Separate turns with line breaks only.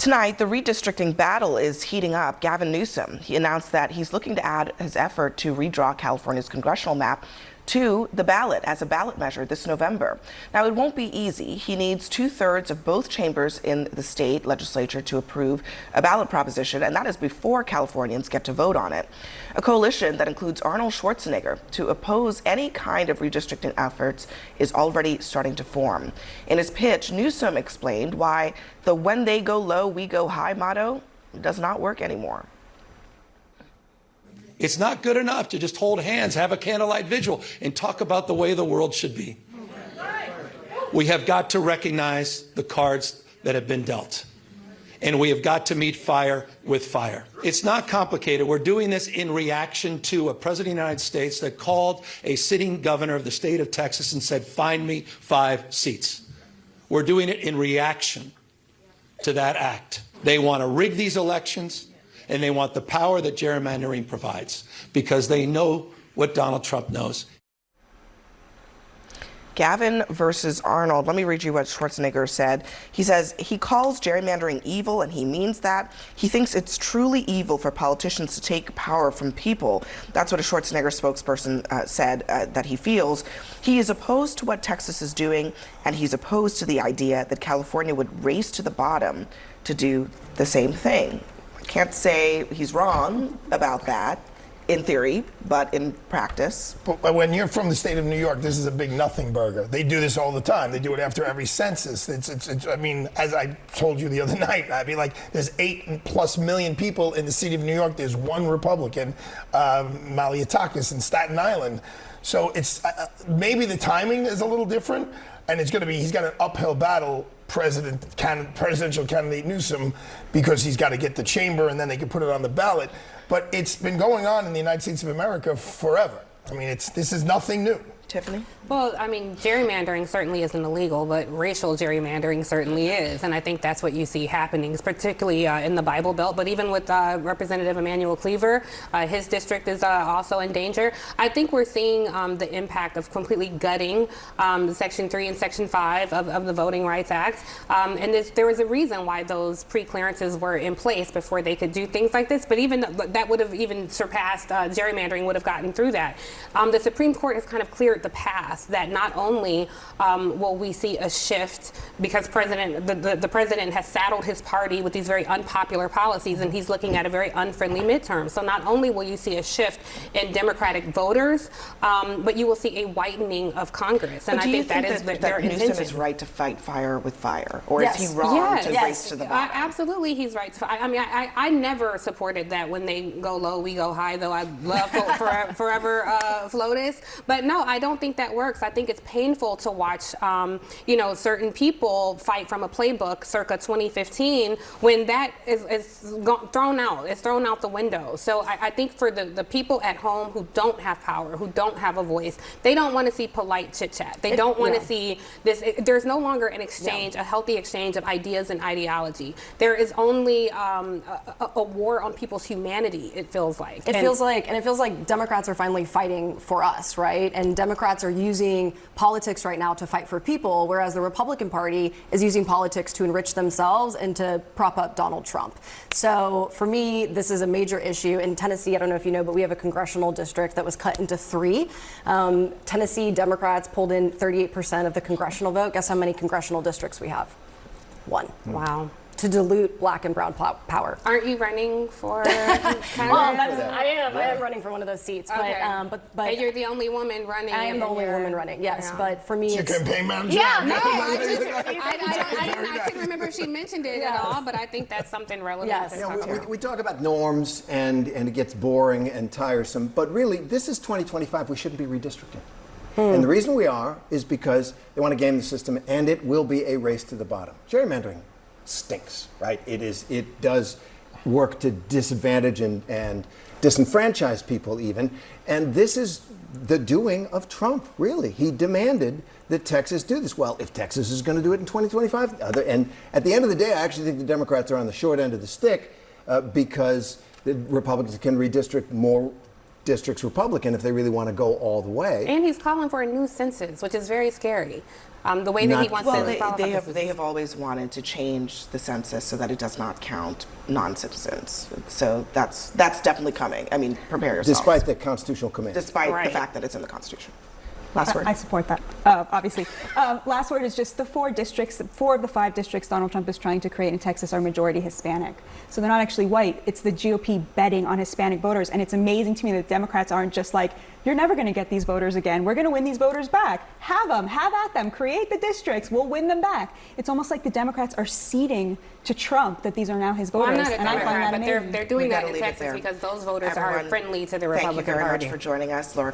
Tonight, the redistricting battle is heating up. Gavin Newsom, he announced that he's looking to add his effort to redraw California's congressional map to the ballot as a ballot measure this November. Now, it won't be easy. He needs 2/3 of both chambers in the state legislature to approve a ballot proposition, and that is before Californians get to vote on it. A coalition that includes Arnold Schwarzenegger to oppose any kind of redistricting efforts is already starting to form. In his pitch, Newsom explained why the "when they go low, we go high" motto does not work anymore.
It's not good enough to just hold hands, have a candlelight vigil, and talk about the way the world should be. We have got to recognize the cards that have been dealt. And we have got to meet fire with fire. It's not complicated. We're doing this in reaction to a president of the United States that called a sitting governor of the state of Texas and said, "Find me 5 seats." We're doing it in reaction to that act. They want to rig these elections, and they want the power that gerrymandering provides because they know what Donald Trump knows.
Gavin versus Arnold. Let me read you what Schwarzenegger said. He says he calls gerrymandering evil, and he means that. He thinks it's truly evil for politicians to take power from people. That's what a Schwarzenegger spokesperson said that he feels. He is opposed to what Texas is doing, and he's opposed to the idea that California would race to the bottom to do the same thing. I can't say he's wrong about that in theory, but in practice.
But when you're from the state of New York, this is a big nothing burger. They do this all the time. They do it after every census. It's I mean, as I told you the other night, I mean, like, there's 8+ million people in the city of New York. There's one Republican, Maliotakis in Staten Island. So it's maybe the timing is a little different, and it's going to be, he's got an uphill battle, presidential candidate Newsom, because he's got to get the chamber and then they can put it on the ballot. But it's been going on in the United States of America forever. I mean, this is nothing new.
Tiffany?
Well, I mean, gerrymandering certainly isn't illegal, but racial gerrymandering certainly is. And I think that's what you see happening, particularly in the Bible Belt. But even with Representative Emanuel Cleaver, his district is also in danger. I think we're seeing the impact of completely gutting Section 3 and Section 5 of the Voting Rights Act. And there was a reason why those pre-clearances were in place before they could do things like this. But even that would have even surpassed gerrymandering would have gotten through that. The Supreme Court has kind of cleared the path that not only will we see a shift because the president has saddled his party with these very unpopular policies and he's looking at a very unfriendly midterm. So not only will you see a shift in Democratic voters, but you will see a whitening of Congress. And I think that is their intention.
Newsom is right to fight fire with fire, or
yes.
is he wrong to race to the bottom?
Absolutely, he's right. I mean, I never supported that when they go low, we go high. Though I love forever FLOTUS, but no, I don't think that works. I think it's painful to watch, certain people fight from a playbook circa 2015 when that is thrown out. It's thrown out the window. So I think for the people at home who don't have power, who don't have a voice, they don't want to see polite chit chat. They don't want to see this. There's no longer an exchange, a healthy exchange of ideas and ideology. There is only a war on people's humanity. It feels like.
It feels like Democrats are finally fighting for us, right? And Democrats are using politics right now to fight for people, whereas the Republican Party is using politics to enrich themselves and to prop up Donald Trump. So for me, this is a major issue. In Tennessee, I don't know if you know, but we have a congressional district that was cut into 3. Tennessee Democrats pulled in 38% of the congressional vote. Guess how many congressional districts we have? 1.
Wow.
To dilute black and brown power.
Aren't you running for Congress?
I am running for one of those seats.
Okay.
But
and you're the only woman running.
I am the only woman running, yes. Yeah. But for me,
it's your campaign manager?
Yeah,
no, I couldn't remember if she mentioned it at all, but I think that's something relevant.
Yes.
We talk about norms and it gets boring and tiresome, but really, this is 2025. We shouldn't be redistricting. And the reason we are is because they want to game the system, and it will be a race to the bottom. Gerrymandering stinks, right? It does work to disadvantage and disenfranchise people even. And this is the doing of Trump, really. He demanded that Texas do this. Well, if Texas is going to do it in 2025, and at the end of the day, I actually think the Democrats are on the short end of the stick because the Republicans can redistrict more districts Republican if they really want to go all the way.
And he's calling for a new census, which is very scary. The way that he wants
Well,
to
they have always wanted to change the census so that it does not count non-citizens. So that's definitely coming. I mean, prepare yourselves.
Despite the constitutional command.
Despite the
Right.
fact that it's in the Constitution. Last word.
I support that, obviously. Last word is just the 4 districts, 4 of the 5 districts Donald Trump is trying to create in Texas are majority Hispanic. So they're not actually white. It's the GOP betting on Hispanic voters. And it's amazing to me that Democrats aren't just like, you're never going to get these voters again. We're going to win these voters back. Have them, have at them, create the districts. We'll win them back. It's almost like the Democrats are ceding to Trump that these are now his
Well,
voters.
I'm not a
and I find
Democrat,
that
but
amazing.
they're doing
We
that
gotta
in
leave it
Texas
there.
because those voters are
Everyone,
friendly to the
Thank you
Republican
very
Party.
much for joining us, Laura.